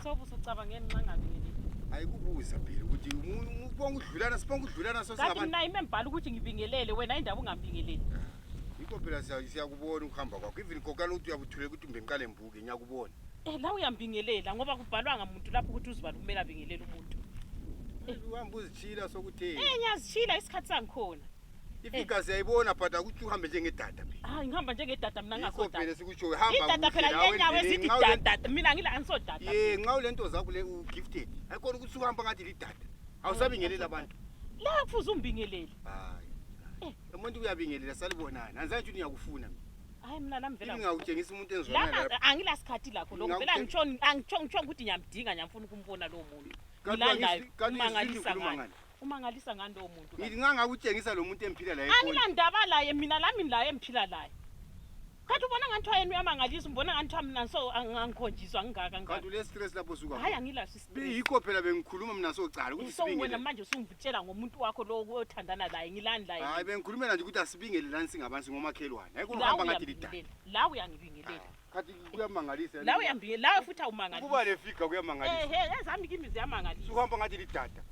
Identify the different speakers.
Speaker 1: sobu ucabangeni nxa ngabingeleli.
Speaker 2: Ayikubuza phela ukuthi ubonga udlulana sibonga udlulana so
Speaker 1: singabantu. Kanti mina imembhala ukuthi ngibingelele wena indaba ungambingeleli.
Speaker 2: Yikho phela siyakubona ukuhamba kwakho. Even kokana uthi uyabuthule ukuthi umbe ngiqale mbuke ngiyakubona.
Speaker 1: La uyambingelela ngoba kubhalwanga umuntu lapho ukuthi uzibala kumele abingelele umuntu.
Speaker 2: Uhamba uzitshila sokuthi.
Speaker 1: Ngiyazitshila isikhathi sangikhona.
Speaker 2: Ifika siyayibona but akuthi uhambe njengedada phela.
Speaker 1: Hayi ngihamba njengedada mina ngakho dada.
Speaker 2: Phela sikutsho hamba.
Speaker 1: Idada phela yenyawo esithi dada mina ngila angisodada.
Speaker 2: Nxa ulento zakho le ugifted. Ayikho ukuthi uhamba ngathi lidada. Awusabingelela abantu.
Speaker 1: La kufuze umbingelele.
Speaker 2: Hayi. Umuntu uyabingelela salibonana. Anzange ukuthi ngiyakufuna mina.
Speaker 1: Hayi mina nami vela
Speaker 2: ngingawutshengisa umuntu enzwana
Speaker 1: lapha. La angila sikhathi lakho lokho vela ngitshonga ukuthi ngiyamdinga ngiyamfuna ukumbona lo muntu. Ngilandayo umangalisa ngani? Umangalisa ngani lo muntu?
Speaker 2: Ngithi ngangakutshengisa lo muntu emphila la
Speaker 1: ekhona. Angilandaba laye mina lami la emphila laye. Kanti ubona ngathi wayena uyamangalisa umbona ngathi mina so angikhonjiswa ngingaka ngaka.
Speaker 2: Kanti le stress lapho suka.
Speaker 1: Hayi angilazi stress.
Speaker 2: Yikho phela bengikhuluma mina socala ukuthi sibingelele.
Speaker 1: So wena manje usungivutshela ngomuntu wakho lo othandana laye ngilani laye.
Speaker 2: Hayi bengikhulumela nje ukuthi asibingelelani singabantu ngomakhelwane. Ayikho uhamba ngathi lidada.
Speaker 1: La uyangibingelela.
Speaker 2: Kanti kuyamangalisa.
Speaker 1: La uyambingelela la futhi awumangalisa.
Speaker 2: Kuba le figure kuyamangalisa.
Speaker 1: Ezami kimi ziyamangalisa.
Speaker 2: Uhamba ngathi lidada.